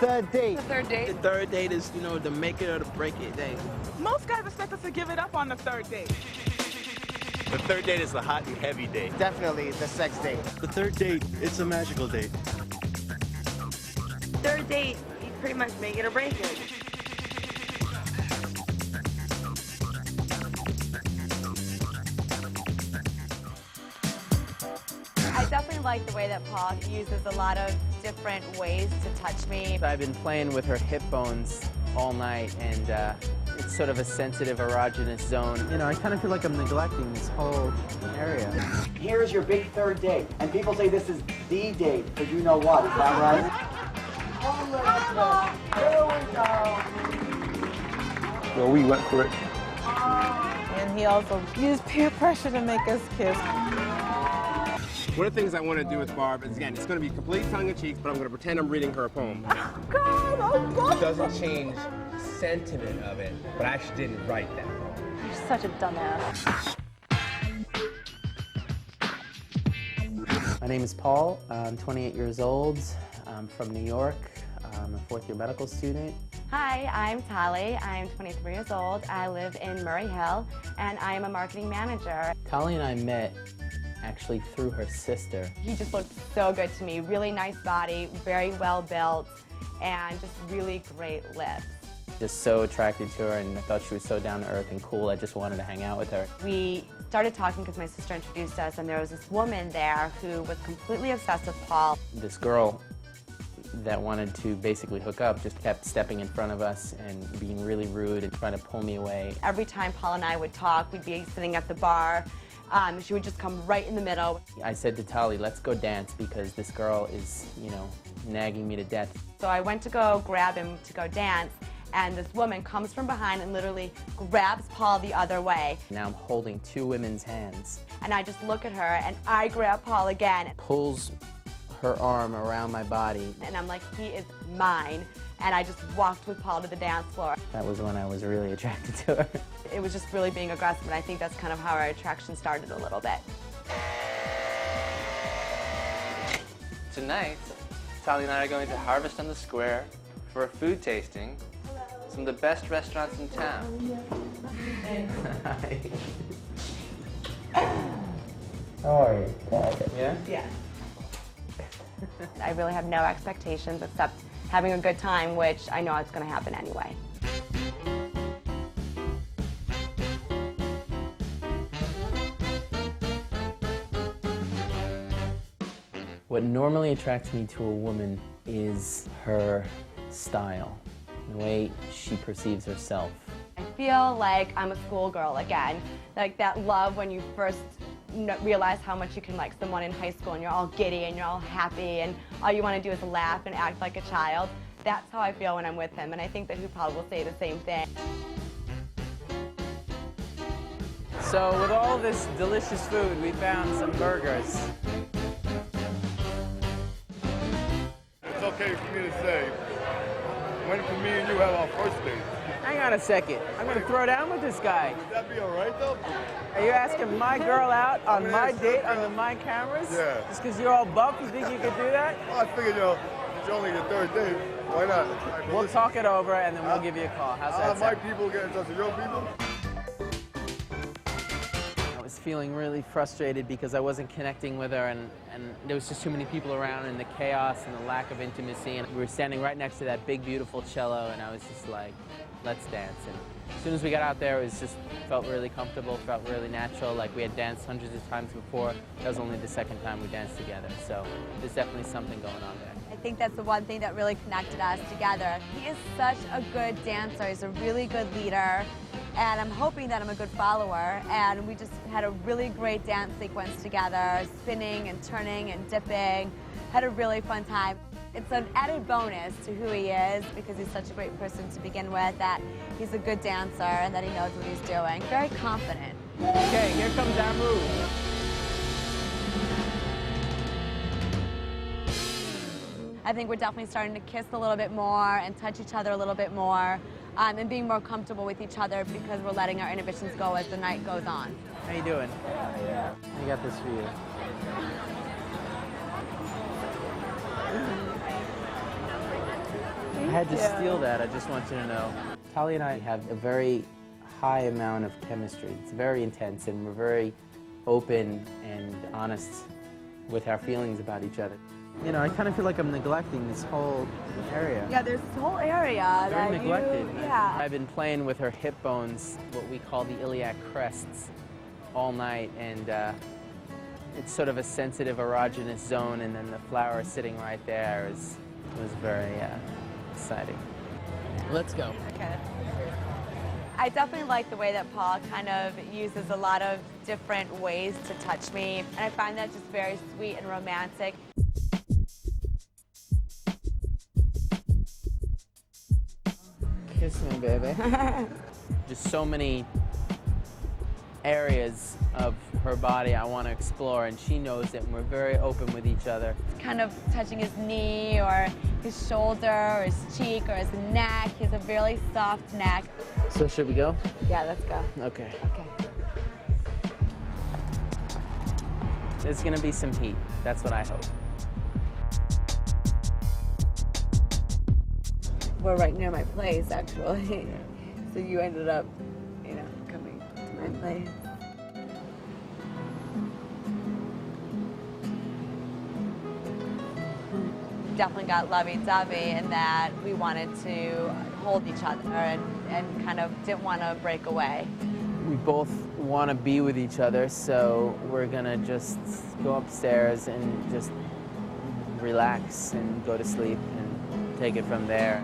Third date. The third date? The third date is, you know, the make it or the break it day. Most guys expect us to give it up on the third date. The third date is the hot and heavy date. Definitely the sex date. The third date, it's a magical date. Third date, you pretty much make it or break it. I definitely like the way that Paul uses a lot of different ways to touch me. I've been playing with her hip bones all night, and it's sort of a sensitive erogenous zone. You know, I kind of feel like I'm neglecting this whole area. Here's your big third date. And people say this is the date for you know what. Is that right? Well, we went for it. And he also used peer pressure to make us kiss. One of the things I want to do with Barb is, again, it's going to be complete tongue-in-cheek, but I'm going to pretend I'm reading her a poem. It doesn't change the sentiment of it, but I actually didn't write that poem. You're such a dumbass. My name is Paul. I'm 28 years old. I'm from New York. I'm a fourth-year medical student. Hi, I'm Taly. I'm 23 years old. I live in Murray Hill, and I am a marketing manager. Taly and I met actually through her sister. He just looked so good to me. Really nice body, very well built, and just really great lips. Just so attracted to her, and I thought she was so down to earth and cool. I just wanted to hang out with her. We started talking because my sister introduced us, and there was this woman there who was completely obsessed with Paul. This girl that wanted to basically hook up just kept stepping in front of us and being really rude and trying to pull me away. Every time Paul and I would talk, we'd be sitting at the bar. She would just come right in the middle. I said to Taly, let's go dance because this girl is, you know, nagging me to death. So I went to go grab him to go dance, and this woman comes from behind and literally grabs Paul the other way. Now I'm holding two women's hands. And I just look at her, and I grab Paul again. Pulls her arm around my body. And I'm like, he is mine. And I just walked with Paul to the dance floor. That was when I was really attracted to her. It was just really being aggressive, and I think that's kind of how our attraction started a little bit. Tonight, Taly and I are going to Harvest on the Square for a food tasting. Some of the best restaurants in town. Hi. How are you? Yeah? Yeah. I really have no expectations except having a good time, which I know it's going to happen anyway. What normally attracts me to a woman is her style, the way she perceives herself. I feel like I'm a schoolgirl again, like that love when you first realize how much you can like someone in high school and you're all giddy and you're all happy and all you want to do is laugh and act like a child. That's how I feel when I'm with him, and I think that he probably will say the same thing. So with all this delicious food, we found some burgers. It's okay for me to say, when can me and you have our first date? Hang on a second. I'm going to throw down with this guy. Would that be all right, though? Are you asking my girl out on my date under my cameras? Yeah. Just because you're all buff, you think you could do that? Well, I figured, it's only your third date. Why not? We'll talk it over, and then we'll give you a call. How's that My sound? people get in touch with your people? I was feeling really frustrated because I wasn't connecting with her, and there was just too many people around, and the chaos and the lack of intimacy. And we were standing right next to that big, beautiful cello, and I was just like, let's dance. And as soon as we got out there, it was just felt really comfortable, felt really natural. Like we had danced hundreds of times before. That was only the second time we danced together. So there's definitely something going on there. I think that's the one thing that really connected us together. He is such a good dancer. He's a really good leader, and I'm hoping that I'm a good follower. And we just had a really great dance sequence together, spinning and turning and dipping. Had a really fun time. It's an added bonus to who he is because he's such a great person to begin with, that he's a good dancer and that he knows what he's doing. Very confident. Okay, here comes our move. I think we're definitely starting to kiss a little bit more and touch each other a little bit more, and being more comfortable with each other because we're letting our inhibitions go as the night goes on. How you doing? I got this for you. I had to steal that, I just want you to know. Taly and I have a very high amount of chemistry. It's very intense, and we're very open and honest with our feelings about each other. You know, I kind of feel like I'm neglecting this whole area. Yeah, there's this whole area Very that neglected. you, yeah. I've been playing with her hip bones, what we call the iliac crests, all night, and it's sort of a sensitive erogenous zone, and then the flower sitting right there was very exciting. Let's go. Okay. I definitely like the way that Paul kind of uses a lot of different ways to touch me, and I find that just very sweet and romantic. Kiss me, baby. Just so many areas of her body I want to explore, and she knows it, and we're very open with each other. Kind of touching his knee or his shoulder or his cheek or his neck. He has a really soft neck. So should we go? Yeah, let's go. Okay. Okay. There's gonna be some heat. That's what I hope. We're right near my place, actually. So you ended up, you know, coming to my place. Definitely got lovey-dovey in that we wanted to hold each other and kind of didn't want to break away. We both want to be with each other, so we're gonna just go upstairs and just relax and go to sleep and take it from there.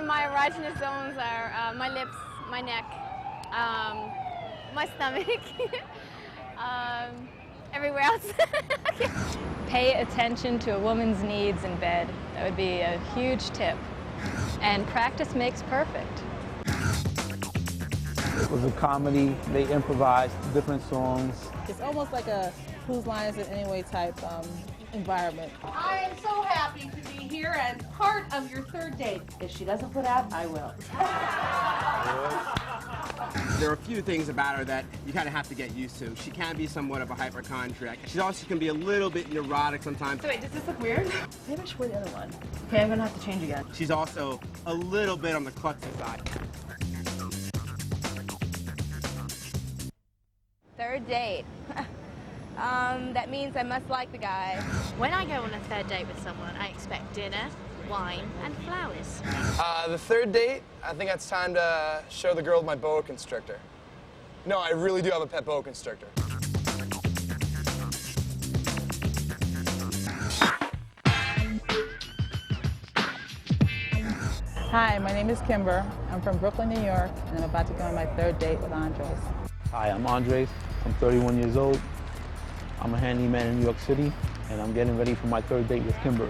My erogenous zones are my lips, my neck, my stomach, everywhere else. Pay attention to a woman's needs in bed. That would be a huge tip. And practice makes perfect. It was a comedy. They improvised different songs. It's almost like a Whose Line Is It Anyway type environment. I am so happy to be here as part of your third date. If she doesn't put out, I will. There are a few things about her that you kind of have to get used to. She can be somewhat of a hypochondriac. She also can be a little bit neurotic sometimes. So wait, does this look weird? Maybe I should wear the other one. Okay, I'm gonna have to change again. She's also a little bit on the klutzy side. Third date. That means I must like the guy. When I go on a third date with someone, I expect dinner, wine, and flowers. The third date, I think it's time to show the girl my boa constrictor. No, I really do have a pet boa constrictor. Hi, my name is Kimber. I'm from Brooklyn, New York, and I'm about to go on my third date with Andres. Hi, I'm Andres. I'm 31 years old. I'm a handyman in New York City, and I'm getting ready for my third date with Kimber.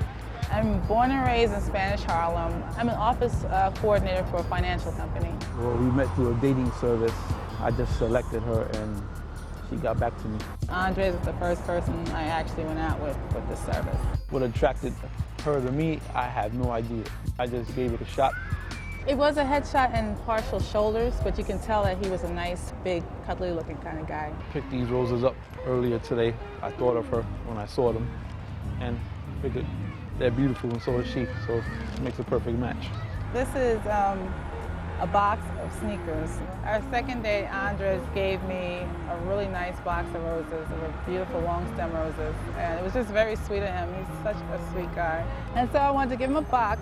I'm born and raised in Spanish Harlem. I'm an office coordinator for a financial company. Well, we met through a dating service. I just selected her, and she got back to me. Andres is the first person I actually went out with this service. What attracted her to me, I have no idea. I just gave it a shot. It was a headshot and partial shoulders, but you can tell that he was a nice, big, cuddly-looking kind of guy. Picked these roses up earlier today. I thought of her when I saw them, and figured they're beautiful, and so is she, so it makes a perfect match. This is a box of sneakers. Our second date, Andres gave me a really nice box of roses. They were beautiful long stem roses, and it was just very sweet of him. He's such a sweet guy. And so I wanted to give him a box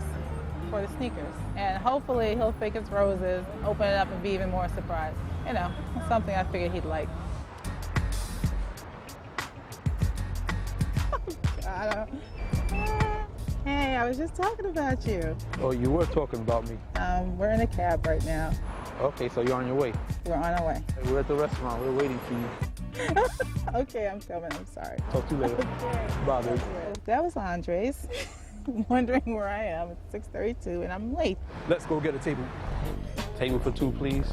for the sneakers, and hopefully he'll pick his roses, open it up, and be even more surprised. You know, something I figured he'd like. God. Hey, I was just talking about you. Oh, you were talking about me. We're in a cab right now. Okay, so you're on your way. We're on our way. We're at the restaurant. We're waiting for you. Okay, I'm coming. I'm sorry. Talk to you later. Bye, babe. That was Andres. Wondering where I am. It's 6:32 and I'm late. Let's go get a table. Table for two, please.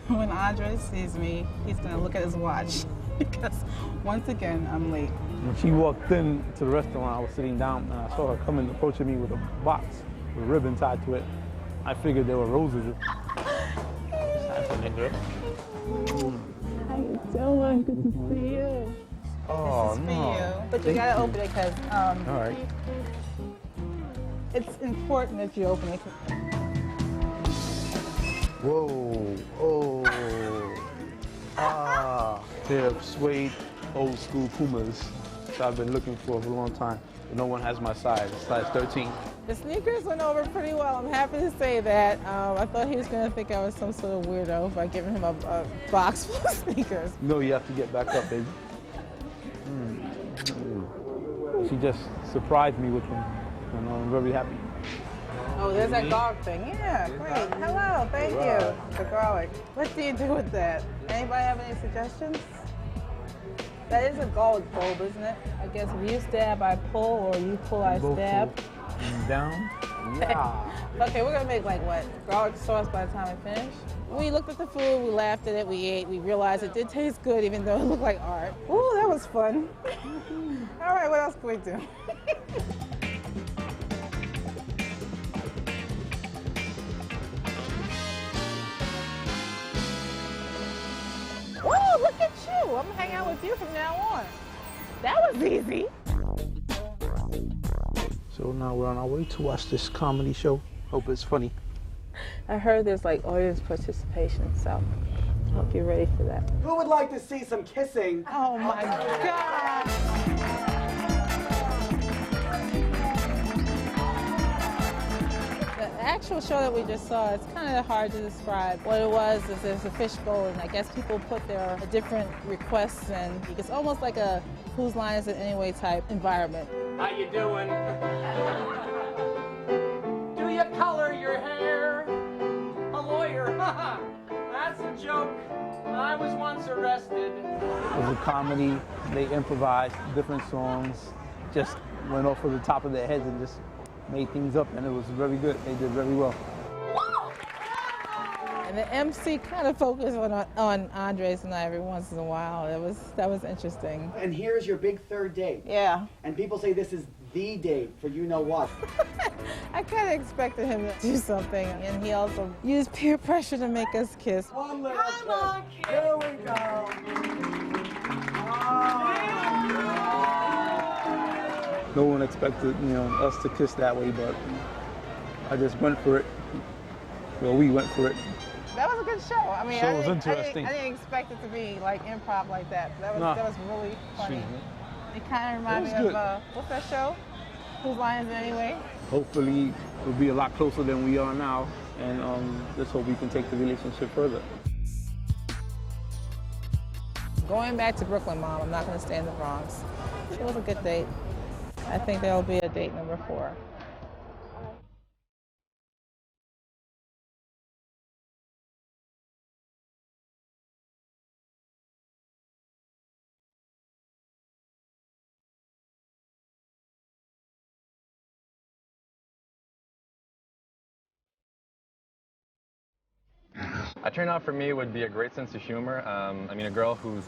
When Andres sees me, he's gonna look at his watch. because once again, I'm late. When she walked in to the restaurant, I was sitting down and I saw her coming, approaching me with a box with a ribbon tied to it. I figured there were roses. Hi, How you doing? Good to see you. Oh, this is for no. you. But you gotta open it because All right. it's important that you open it. Whoa, oh, pair of suede old school Pumas that I've been looking for a long time. But no one has my size, size 13. The sneakers went over pretty well. I'm happy to say that. I thought he was going to think I was some sort of weirdo by giving him a box full of sneakers. No, you have to get back up, baby. She just surprised me with them, and I'm very happy. Oh, there's that garlic thing. Yeah, great. Hello, thank you. The garlic. What do you do with that? Anybody have any suggestions? That is a garlic bulb, isn't it? I guess if you stab, I pull, or you pull, I stab. Down? Yeah. Okay, we're gonna make like what? Garlic sauce by the time we finish? We looked at the food, we laughed at it, we ate, we realized it did taste good even though it looked like art. Ooh, that was fun. All right, what else can we do? Woo, look at you. I'm gonna hang out with you from now on. That was easy. So now we're on our way to watch this comedy show. Hope it's funny. I heard there's like audience participation, so I hope you're ready for that. Who would like to see some kissing? Oh my God! The actual show that we just saw, it's kind of hard to describe. What it was is there's a fishbowl, and I guess people put their different requests in. It's almost like a Whose Line Is It Anyway type environment. How you doing? Do you color your hair? A lawyer, haha, that's a joke. I was once arrested. It was a comedy. They improvised different songs, just went off of the top of their heads and just made things up, and it was very good. They did very well. And the MC kind of focused on Andres and I every once in a while. That was interesting. And here's your big third date. Yeah. And people say this is the date for you know what. I kind of expected him to do something, and he also used peer pressure to make us kiss. One little kiss. Here we go. No one expected, us to kiss that way, but I just went for it. Well, we went for it. That was a good show. I mean, Show was interesting. I didn't expect it to be like improv like that. That was really funny. It kind of reminded me of what's that show? Whose Line Is It Anyway? Hopefully, we'll be a lot closer than we are now, and let's hope we can take the relationship further. Going back to Brooklyn, Mom. I'm not going to stay in the Bronx. It was a good date. I think there'll be a date number 4. A turnout for me would be a great sense of humor. I mean, a girl who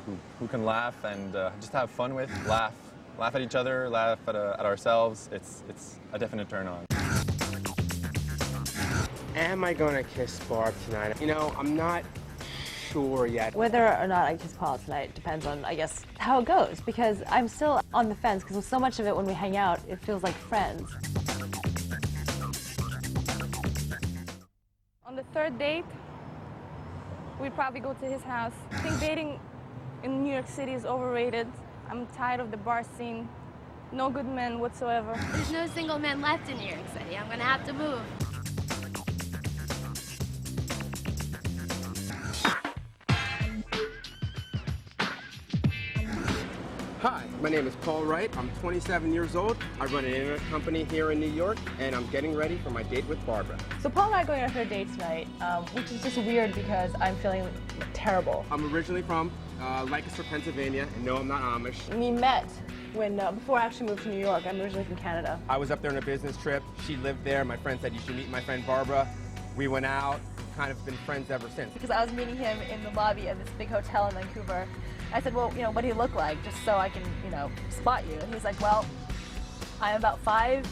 can laugh and just have fun with, laugh at each other, laugh at ourselves. It's a definite turn on. Am I gonna kiss Barb tonight? I'm not sure yet. Whether or not I kiss Paul tonight depends on, I guess, how it goes, because I'm still on the fence, because with so much of it when we hang out, it feels like friends. On the third date, we'd probably go to his house. I think dating in New York City is overrated. I'm tired of the bar scene. No good men whatsoever. There's no single man left in New York City. I'm gonna have to move. Hi, my name is Paul Wright. I'm 27 years old. I run an internet company here in New York, and I'm getting ready for my date with Barbara. So Paul and I are going on a third date tonight, which is just weird because I'm feeling terrible. I'm originally from Lancaster, Pennsylvania, and no, I'm not Amish. We met when before I actually moved to New York. I'm originally from Canada. I was up there on a business trip. She lived there. My friend said you should meet my friend Barbara. We went out, kind of been friends ever since. Because I was meeting him in the lobby of this big hotel in Vancouver, I said, well, what do you look like, just so I can, spot you. And he's like, well, I'm about 5'8",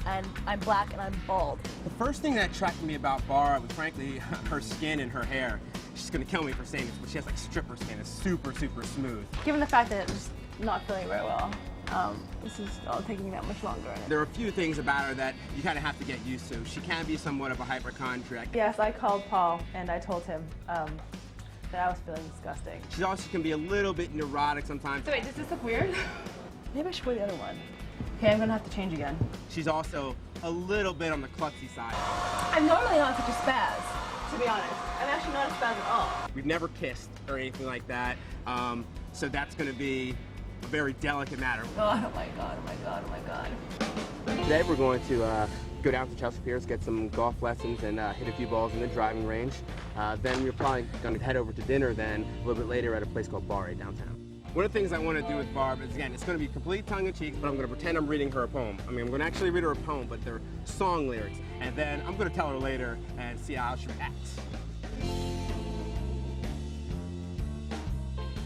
and I'm black and I'm bald. The first thing that attracted me about Barb was frankly her skin and her hair. She's gonna kill me for saying this, but she has like stripper skin. It's super, super smooth. Given the fact that I'm just not feeling very well, this is all taking that much longer. There are a few things about her that you kind of have to get used to. She can be somewhat of a hypochondriac. Yes, I called Paul and I told him that I was feeling disgusting. She also can be a little bit neurotic sometimes. So wait, does this look weird? Maybe I should wear the other one. Okay, I'm gonna have to change again. She's also a little bit on the klutzy side. I'm normally not such a spaz, to be honest. I'm actually not a spaz at all. We've never kissed or anything like that, so that's gonna be a very delicate matter. Oh my God, oh my God, oh my God. Today we're going to go down to Chelsea Piers, get some golf lessons and hit a few balls in the driving range. Then we're probably gonna head over to dinner then a little bit later at a place called Bar downtown. One of the things I want to do with Barb is, again, it's going to be complete tongue-in-cheek, but I'm going to pretend I'm reading her a poem. I mean, I'm going to actually read her a poem, but they're song lyrics. And then I'm going to tell her later and see how she reacts.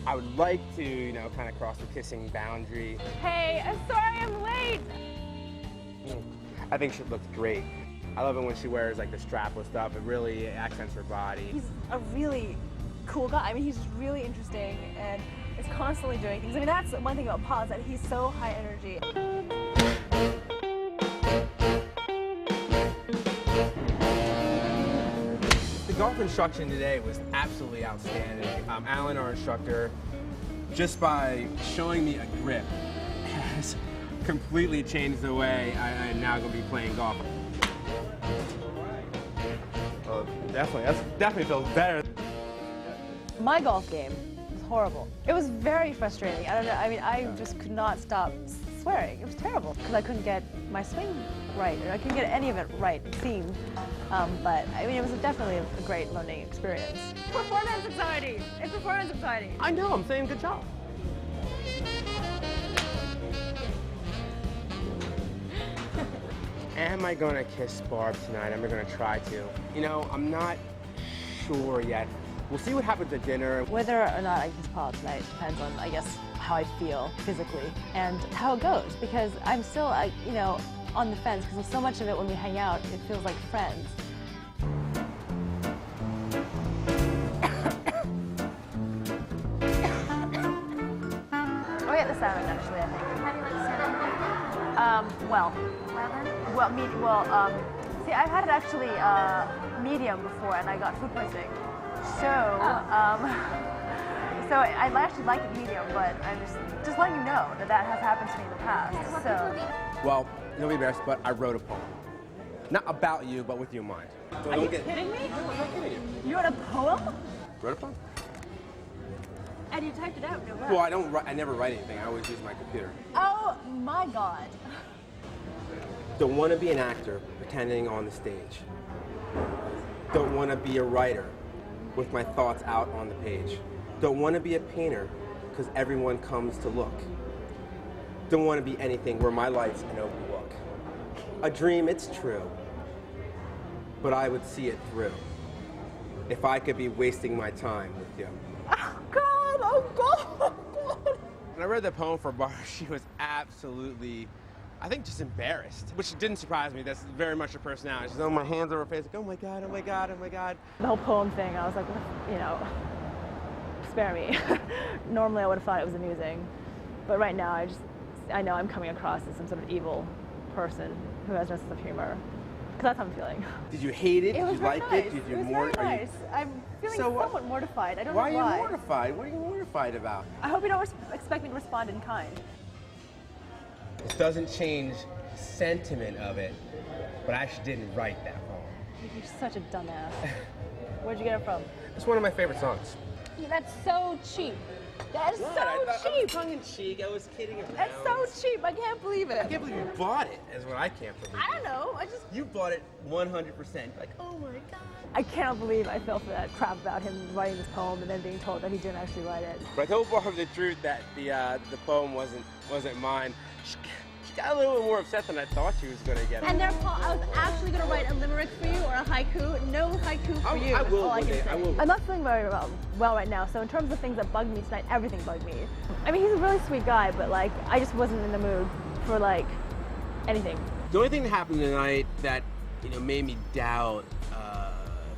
I would like to, kind of cross the kissing boundary. Hey, I'm sorry I'm late. I think she looks great. I love it when she wears, like, the strapless stuff. It really accents her body. He's a really cool guy. I mean, he's really interesting and is constantly doing things. I mean, that's one thing about Paul, is that he's so high energy. The golf instruction today was absolutely outstanding. Alan, our instructor, just by showing me a grip, has completely changed the way I'm now going to be playing golf. Well, definitely feels better. My golf game was horrible. It was very frustrating. I don't know, I mean, I just could not stop swearing. It was terrible because I couldn't get my swing right, or I couldn't get any of it right, it seemed. But I mean, it was definitely a great learning experience. Performance anxiety. It's performance anxiety. I know, I'm saying good job. Am I gonna kiss Barb tonight? Am I gonna try to? I'm not sure yet. We'll see what happens at dinner. Whether or not I kiss Paul tonight depends on, I guess, how I feel physically and how it goes, because I'm still, on the fence, because so much of it when we hang out, it feels like friends. Oh yeah, the salmon actually, I think. How do you like salmon? See, I've had it actually medium before, and I got food poisoning. So, so I actually like it medium, but I'm just letting you know that has happened to me in the past. So. Well, you'll be embarrassed, but I wrote a poem. Not about you, but with you in mind. So Are you kidding me? I'm not kidding you. You wrote a poem? Wrote a poem? And you typed it out? No way. Well, I never write anything. I always use my computer. Oh my God. Don't want to be an actor pretending on the stage. Don't want to be a writer with my thoughts out on the page. Don't want to be a painter because everyone comes to look. Don't want to be anything where my life's an open book. A dream, it's true, but I would see it through if I could be wasting my time with you. Oh God, oh God, oh God. When I read the poem for Barb, she was absolutely, I think, just embarrassed, which didn't surprise me. That's very much her personality. She's throwing my hands over her face, like, oh my God, oh my God, oh my God. The whole poem thing, I was like, spare me. Normally I would have thought it was amusing, but right now I know I'm coming across as some sort of evil person who has no sense of humor. Because that's how I'm feeling. Did you hate it? It was Did you like nice. it? Did you It was more? very nice. I'm feeling somewhat mortified. I don't know why. Why are you mortified? What are you mortified about? I hope you don't expect me to respond in kind. It doesn't change sentiment of it, but I actually didn't write that poem. You're such a dumbass. Where'd you get it from? It's one of my favorite songs. That's so cheap. That is so cheap. Tongue-in-cheek, I was kidding around. That's so cheap. I can't believe it. I can't believe you bought it, is what I can't believe. I don't know. You bought it 100%. Like, oh my God. I cannot believe I fell for that crap about him writing this poem and then being told that he didn't actually write it. But I told Barb the truth that the poem wasn't mine. She got a little bit more upset than I thought she was going to get. And there, Paul, I was actually going to write a limerick for you or a haiku. No haiku for you. I will all one I can day. say. I will. I'm not feeling very well right now, so in terms of things that bugged me tonight, everything bugged me. I mean, he's a really sweet guy, but like, I just wasn't in the mood for like anything. The only thing that happened tonight that, made me doubt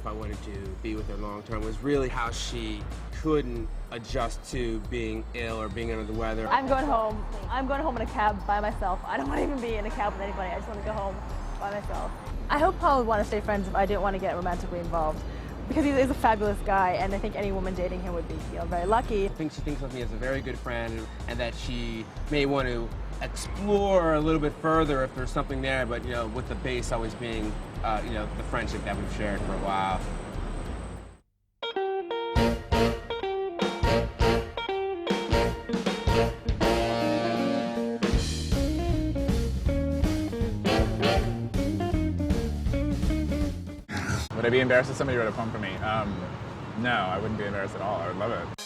if I wanted to be with her long term was really how she couldn't adjust to being ill or being under the weather. I'm going home. I'm going home in a cab by myself. I don't want to even be in a cab with anybody. I just want to go home by myself. I hope Paul would want to stay friends if I didn't want to get romantically involved, because he is a fabulous guy, and I think any woman dating him would feel very lucky. I think she thinks of me as a very good friend, and that she may want to explore a little bit further if there's something there, but with the base always being the friendship that we've shared for a while. Would I be embarrassed if somebody wrote a poem for me? No, I wouldn't be embarrassed at all. I would love it.